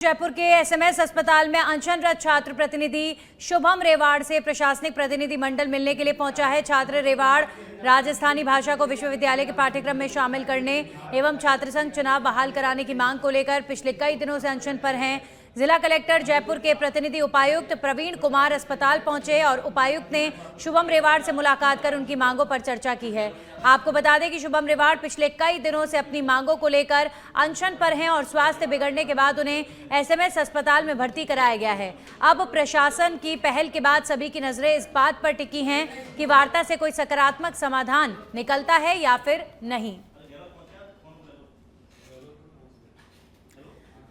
जयपुर के एसएमएस अस्पताल में अनशनरत छात्र प्रतिनिधि शुभम रेवाड़ से प्रशासनिक प्रतिनिधि मंडल मिलने के लिए पहुंचा है। छात्र रेवाड़ राजस्थानी भाषा को विश्वविद्यालय के पाठ्यक्रम में शामिल करने एवं छात्र संघ चुनाव बहाल कराने की मांग को लेकर पिछले कई दिनों से अनशन पर हैं। जिला कलेक्टर जयपुर के प्रतिनिधि उपायुक्त प्रवीण कुमार अस्पताल पहुंचे और उपायुक्त ने शुभम रेवाड़ से मुलाकात कर उनकी मांगों पर चर्चा की है। आपको बता दें कि शुभम रेवाड़ पिछले कई दिनों से अपनी मांगों को लेकर अनशन पर हैं और स्वास्थ्य बिगड़ने के बाद उन्हें एसएमएस अस्पताल में भर्ती कराया गया है। अब प्रशासन की पहल के बाद सभी की नजरें इस बात पर टिकी हैं कि वार्ता से कोई सकारात्मक समाधान निकलता है या फिर नहीं।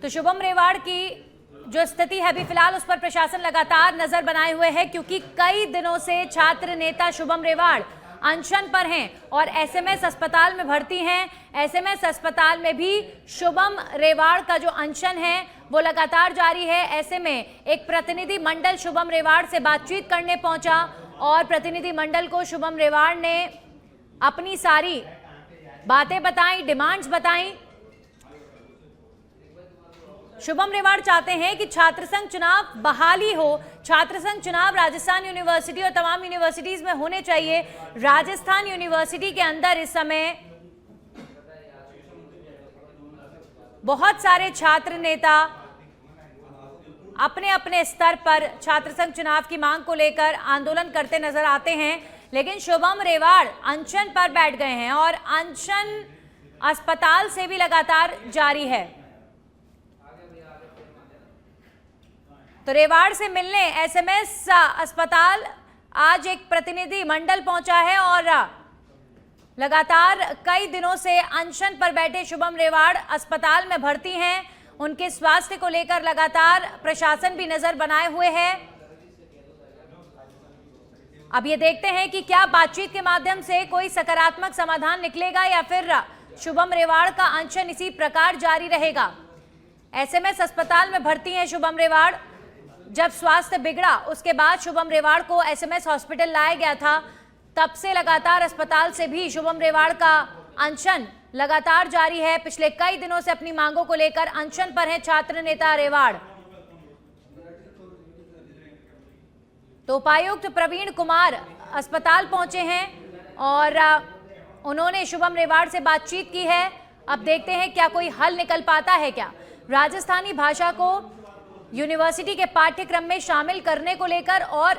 तो शुभम रेवाड़ की जो स्थिति है अभी फिलहाल उस पर प्रशासन लगातार नजर बनाए हुए है, क्योंकि कई दिनों से छात्र नेता शुभम रेवाड़ अनशन पर हैं और एसएमएस अस्पताल में भर्ती हैं। एसएमएस अस्पताल में भी शुभम रेवाड़ का जो अनशन है वो लगातार जारी है। ऐसे में एक प्रतिनिधि मंडल शुभम रेवाड़ से बातचीत करने पहुंचा और प्रतिनिधि मंडल को शुभम रेवाड़ ने अपनी सारी बातें बताई, डिमांड्स बताई। शुभम रेवाड़ चाहते हैं कि छात्र संघ चुनाव बहाली हो। छात्र संघ चुनाव राजस्थान यूनिवर्सिटी और तमाम यूनिवर्सिटीज में होने चाहिए। राजस्थान यूनिवर्सिटी के अंदर इस समय बहुत सारे छात्र नेता अपने अपने स्तर पर छात्र संघ चुनाव की मांग को लेकर आंदोलन करते नजर आते हैं, लेकिन शुभम रेवाड़ अनशन पर बैठ गए हैं और अनशन अस्पताल से भी लगातार जारी है। तो रेवाड़ से मिलने एसएमएस अस्पताल आज एक प्रतिनिधि मंडल पहुंचा है और लगातार कई दिनों से अनशन पर बैठे शुभम रेवाड़ अस्पताल में भर्ती हैं। उनके स्वास्थ्य को लेकर लगातार प्रशासन भी नजर बनाए हुए है। अब ये देखते हैं कि क्या बातचीत के माध्यम से कोई सकारात्मक समाधान निकलेगा या फिर शुभम रेवाड़ का अनशन इसी प्रकार जारी रहेगा। एसएमएस अस्पताल में भर्ती हैं शुभम रेवाड़। जब स्वास्थ्य बिगड़ा उसके बाद शुभम रेवाड़ को एसएमएस हॉस्पिटल लाया गया था, तब से लगातार अस्पताल से भी शुभम रेवाड़ का अनशन लगातार जारी है। पिछले कई दिनों से अपनी मांगों को लेकर अनशन पर हैं छात्र नेता रेवाड़। तो उपायुक्त प्रवीण कुमार अस्पताल पहुंचे हैं और उन्होंने शुभम रेवाड़ से बातचीत की है। अब देखते हैं क्या कोई हल निकल पाता है। क्या राजस्थानी भाषा को यूनिवर्सिटी के पाठ्यक्रम में शामिल करने को लेकर और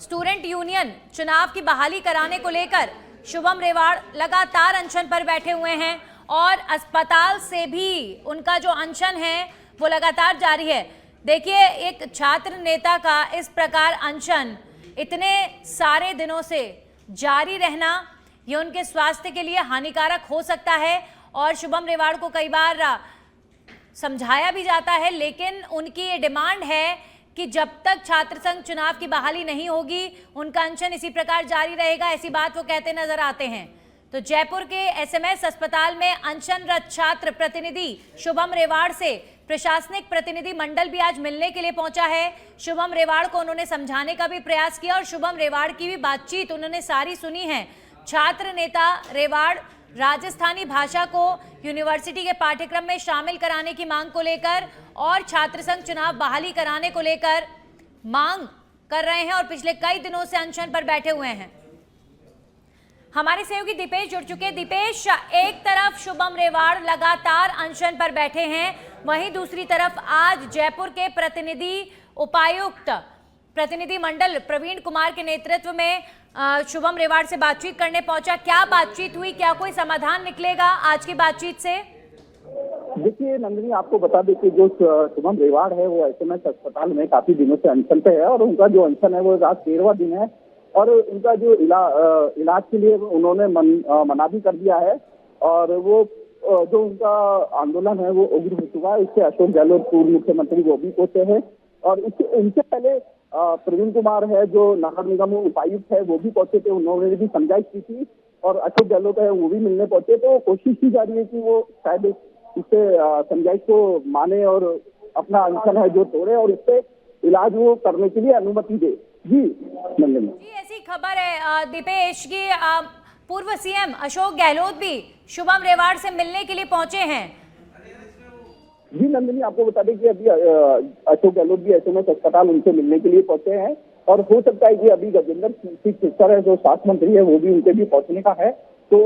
स्टूडेंट यूनियन चुनाव की बहाली कराने को लेकर शुभम रेवाड़ लगातार अनशन पर बैठे हुए हैं और अस्पताल से भी उनका जो अनशन है वो लगातार जारी है। देखिए, एक छात्र नेता का इस प्रकार अनशन इतने सारे दिनों से जारी रहना ये उनके स्वास्थ्य के लिए हानिकारक हो सकता है और शुभम रेवाड़ को कई बार समझाया भी जाता है, लेकिन उनकी ये डिमांड है कि जब तक छात्र संघ चुनाव की बहाली नहीं होगी उनका अनशन इसी प्रकार जारी रहेगा। ऐसी बात वो कहते नजर आते हैं। तो जयपुर के एसएमएस अस्पताल में अनशनरत छात्र प्रतिनिधि शुभम रेवाड़ से प्रशासनिक प्रतिनिधि मंडल भी आज मिलने के लिए पहुंचा है। शुभम रेवाड़ को उन्होंने समझाने का भी प्रयास किया और शुभम रेवाड़ की भी बातचीत उन्होंने सारी सुनी है। छात्र नेता रेवाड़ राजस्थानी भाषा को यूनिवर्सिटी के पाठ्यक्रम में शामिल कराने की मांग को लेकर और छात्र संघ चुनाव बहाली कराने को लेकर मांग कर रहे हैं और पिछले कई दिनों से अनशन पर बैठे हुए हैं। हमारे सहयोगी दीपेश जुड़ चुके हैं। दीपेश, एक तरफ शुभम रेवाड़ लगातार अनशन पर बैठे हैं, वहीं दूसरी तरफ आज जयपुर के प्रतिनिधि उपायुक्त प्रतिनिधि मंडल प्रवीण कुमार के नेतृत्व में शुभम रेवाड़ से बातचीत करने पहुंचा। क्या बातचीत हुई, क्या कोई समाधान निकलेगा आज की बातचीत से? देखिए नंदिनी, आपको बता दें कि जो शुभम रेवाड़ है वो एसएमएस अस्पताल में काफी दिनों से अनशन पे है और उनका जो अनशन है वो आज 13वां दिन है और उनका जो इलाज के लिए उन्होंने मना भी कर दिया है और वो जो उनका आंदोलन है वो उग्र हो चुका है। इससे अशोक गहलोत पूर्व मुख्यमंत्री वो भी पहुंचे हैं और इनसे पहले प्रवीण कुमार है जो नगर निगम उपायुक्त है वो भी पहुंचे थे। उन्होंने भी समझाइश की थी और अशोक गहलोत है वो भी मिलने पहुंचे। तो कोशिश की जा रही है कि वो शायद इससे समझाइश को माने और अपना अनशन है जो तोड़े और इससे इलाज वो करने के लिए अनुमति दे। जी ऐसी खबर है दीपेश की पूर्व सीएम अशोक गहलोत भी शुभम रेवाड़ से मिलने के लिए पहुंचे हैं। जी नंदिनी, आपको बता दें कि अभी अशोक गहलोत भी एसएमएस अस्पताल उनसे मिलने के लिए पहुंचे हैं और हो सकता है कि अभी गजेंद्र सिंह शेखावत है जो स्वास्थ्य मंत्री है वो भी उनके भी पहुंचने का है। तो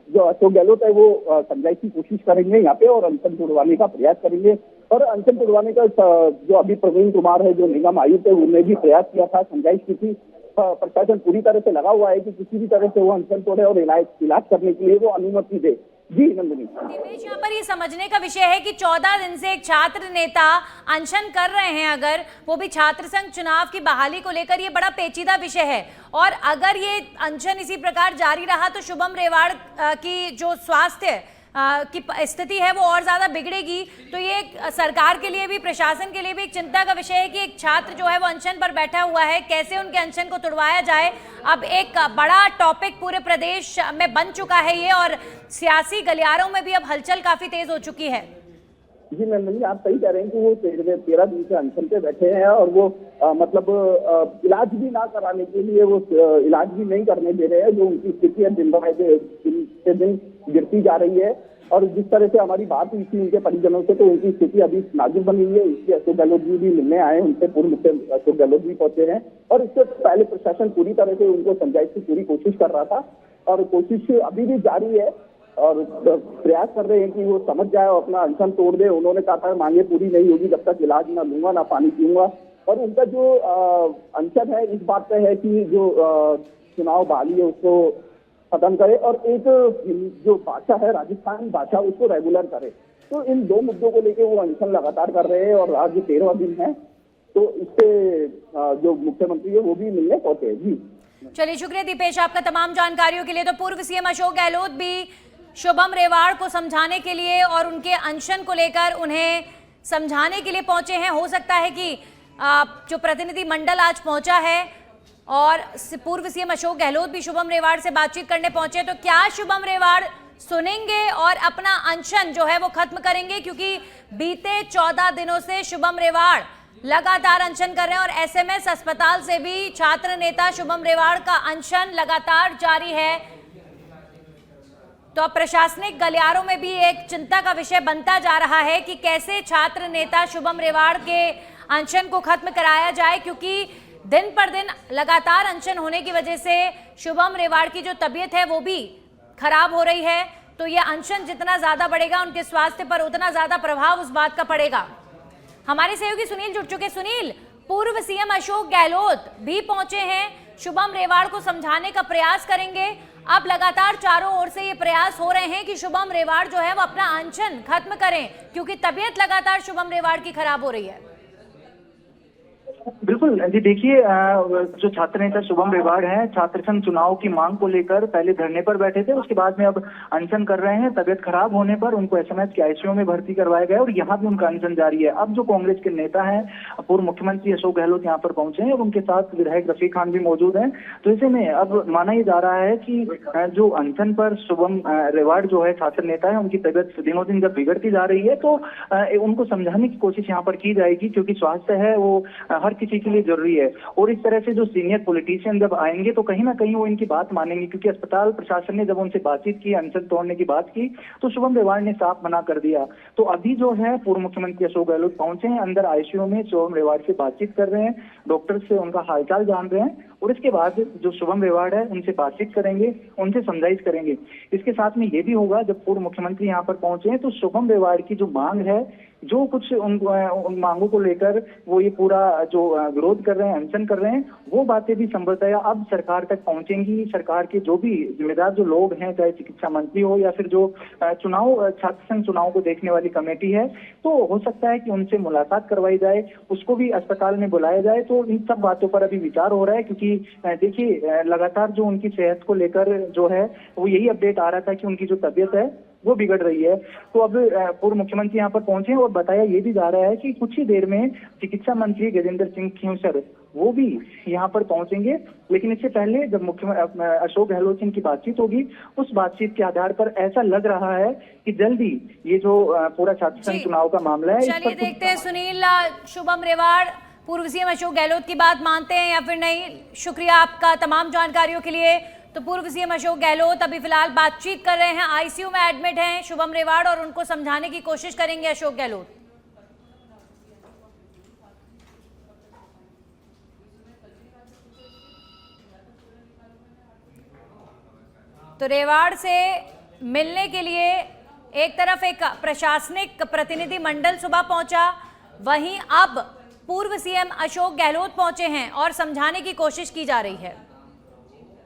जो अशोक गहलोत है वो समझाइश की कोशिश करेंगे यहाँ पे और अनशन तुड़वाने का प्रयास करेंगे। और अनशन तुड़वाने का जो अभी प्रवीण कुमार है जो निगम आयुक्त है उन्होंने भी प्रयास किया था, समझाइश की थी। प्रशासन पूरी तरह से लगा हुआ है कि किसी भी तरह से वो अनशन तोड़े और इलाज करने के लिए वो अनुमति दे। जी नंदिनी। दीपेश, यहाँ पर ये समझने का विषय है कि 14 दिन से एक छात्र नेता अनशन कर रहे हैं, अगर वो भी छात्र संघ चुनाव की बहाली को लेकर, ये बड़ा पेचीदा विषय है। और अगर ये अनशन इसी प्रकार जारी रहा तो शुभम रेवाड़ की जो स्वास्थ्य की स्थिति है वो और ज्यादा बिगड़ेगी। तो ये सरकार के लिए भी, प्रशासन के लिए भी एक चिंता का विषय है कि एक छात्र जो है वो अनशन पर बैठा हुआ है, कैसे उनके अनशन को तुड़वाया जाए। अब एक बड़ा टॉपिक पूरे प्रदेश में बन चुका है ये, और सियासी गलियारों में भी अब हलचल काफी तेज हो चुकी है। जी नंदिनी, आप सही कह रहे हैं कि वो 13 दिन से अनशन पे बैठे हैं और वो इलाज भी ना कराने के लिए वो इलाज भी नहीं करने दे रहे हैं। जो उनकी स्थिति है दिन से दिन गिरती जा रही है और जिस तरह से हमारी बात हुई थी उनके परिजनों से तो उनकी स्थिति अभी नाजुक बनी हुई है। इसलिए अशोक गहलोत जी भी मिलने आए, उनसे पूर्व मुख्यमंत्री अशोक गहलोत भी पहुंचे हैं और इससे पहले प्रशासन पूरी तरह से उनको समझाइश की पूरी कोशिश कर रहा था और कोशिश अभी भी जारी है और प्रयास कर रहे हैं कि वो समझ जाए और अपना अनशन तोड़ दे। उन्होंने कहा था मांगे पूरी नहीं होगी जब तक इलाज ना लूंगा ना पानी पीऊंगा। और उनका जो अनशन है इस बात पे है कि जो चुनाव बहाली है उसको खत्म करे और एक जो भाषा है राजस्थानी भाषा उसको रेगुलर करे। तो इन दो मुद्दों को लेकर वो अनशन लगातार कर रहे हैं और आज 13वां दिन है। तो इससे जो मुख्यमंत्री है वो भी मिलने पहुंचे हैं। जी चलिए, शुक्रिया दीपेश आपका तमाम जानकारियों के लिए। तो पूर्व सीएम अशोक गहलोत भी शुभम रेवाड़ को समझाने के लिए और उनके अनशन को लेकर उन्हें समझाने के लिए पहुंचे हैं। हो सकता है कि जो प्रतिनिधि मंडल आज पहुंचा है और पूर्व सीएम अशोक गहलोत भी शुभम रेवाड़ से बातचीत करने पहुंचे, तो क्या शुभम रेवाड़ सुनेंगे और अपना अनशन जो है वो खत्म करेंगे? क्योंकि बीते 14 दिनों से शुभम रेवाड़ लगातार अनशन कर रहे हैं और एसएमएस अस्पताल से भी छात्र नेता शुभम रेवाड़ का अनशन लगातार जारी है। तो अब प्रशासनिक गलियारों में भी एक चिंता का विषय बनता जा रहा है कि कैसे छात्र नेता शुभम रेवाड़ के अनशन को खत्म कराया जाए, क्योंकि दिन पर दिन लगातार अनशन होने की वजह से शुभम रेवाड़ की जो तबीयत है वो भी खराब हो रही है। तो यह अनशन जितना ज्यादा बढ़ेगा उनके स्वास्थ्य पर उतना ज्यादा प्रभाव उस बात का पड़ेगा। हमारे सहयोगी सुनील जुड़ चुके। सुनील, पूर्व सीएम अशोक गहलोत भी पहुंचे हैं, शुभम रेवाड़ को समझाने का प्रयास करेंगे। अब लगातार चारों ओर से ये प्रयास हो रहे हैं कि शुभम रेवाड़ जो है वो अपना अनशन खत्म करें, क्योंकि तबीयत लगातार शुभम रेवाड़ की खराब हो रही है। बिल्कुल जी, देखिए जो छात्र नेता शुभम रेवाड़ हैं, छात्र संघ चुनाव की मांग को लेकर पहले धरने पर बैठे थे, उसके बाद में अब अनशन कर रहे हैं। तबियत खराब होने पर उनको एसएमएस के आईसीयू में भर्ती करवाया गया और यहाँ भी उनका अनशन जारी है। अब जो कांग्रेस के नेता हैं, पूर्व मुख्यमंत्री अशोक गहलोत यहाँ पर पहुंचे हैं और उनके साथ विधायक रफीक खान भी मौजूद हैं। तो ऐसे में अब माना ये जा रहा है कि जो अनशन पर शुभम रेवाड़ जो है छात्र नेता है, उनकी तबियत दिनों दिन जब बिगड़ती जा रही है तो उनको समझाने की कोशिश यहाँ पर की जाएगी, क्योंकि स्वास्थ्य है वो हर किसी के लिए जरूरी है। और इस तरह से जो सीनियर पॉलिटिशियन जब आएंगे तो कहीं ना कहीं वो इनकी बात मानेंगे, क्योंकि अस्पताल प्रशासन ने जब उनसे बातचीत की, अनशन तोड़ने की बात की, तो शुभम रेवाड़ ने साफ मना कर दिया। तो अभी जो है पूर्व मुख्यमंत्री अशोक गहलोत पहुंचे हैं, अंदर आईसीयू में शुभम रेवाड़ से बातचीत कर रहे हैं, डॉक्टर से उनका हालचाल जान रहे हैं और इसके बाद जो शुभम रेवाड़ है उनसे बातचीत करेंगे, उनसे समझाइश करेंगे। इसके साथ में ये भी होगा, जब पूर्व मुख्यमंत्री यहाँ पर पहुंचे हैं तो शुभम रेवाड़ की जो मांग है, जो कुछ उन मांगों को लेकर वो ये पूरा जो विरोध कर रहे हैं, अनशन कर रहे हैं, वो बातें भी संभवतः अब सरकार तक पहुंचेंगी। सरकार के जो भी जिम्मेदार जो लोग हैं, चाहे चिकित्सा मंत्री हो या फिर जो चुनाव छात्र संघ चुनाव को देखने वाली कमेटी है, तो हो सकता है कि उनसे मुलाकात करवाई जाए, उसको भी अस्पताल में बुलाया जाए। तो इन सब बातों पर अभी विचार हो रहा है, क्योंकि देखिए लगातार जो उनकी सेहत को लेकर जो है वो यही अपडेट आ रहा था कि उनकी जो तबीयत है वो बिगड़ रही है। तो अब पूर्व मुख्यमंत्री यहाँ पर पहुंचे और बताया ये भी जा रहा है कि कुछ ही देर में चिकित्सा मंत्री गजेंद्र सिंह शेखावत वो भी यहाँ पर पहुंचेंगे। लेकिन इससे पहले जब मुख्यमंत्री अशोक गहलोत सिंह की बातचीत होगी, उस बातचीत के आधार पर ऐसा लग रहा है कि जल्दी ये जो पूरा छात्र संघ चुनाव का मामला है, चलिए देखते हैं सुनील, शुभम रेवाड़ पूर्व सीएम अशोक गहलोत की बात मानते हैं या फिर नहीं। शुक्रिया आपका तमाम जानकारियों के लिए। तो पूर्व सीएम अशोक गहलोत अभी फिलहाल बातचीत कर रहे हैं, आईसीयू में एडमिट हैं शुभम रेवाड़, और उनको समझाने की कोशिश करेंगे अशोक गहलोत। तो रेवाड़ से मिलने के लिए एक तरफ एक प्रशासनिक प्रतिनिधि मंडल सुबह पहुंचा, वहीं अब पूर्व सीएम अशोक गहलोत पहुंचे हैं और समझाने की कोशिश की जा रही है।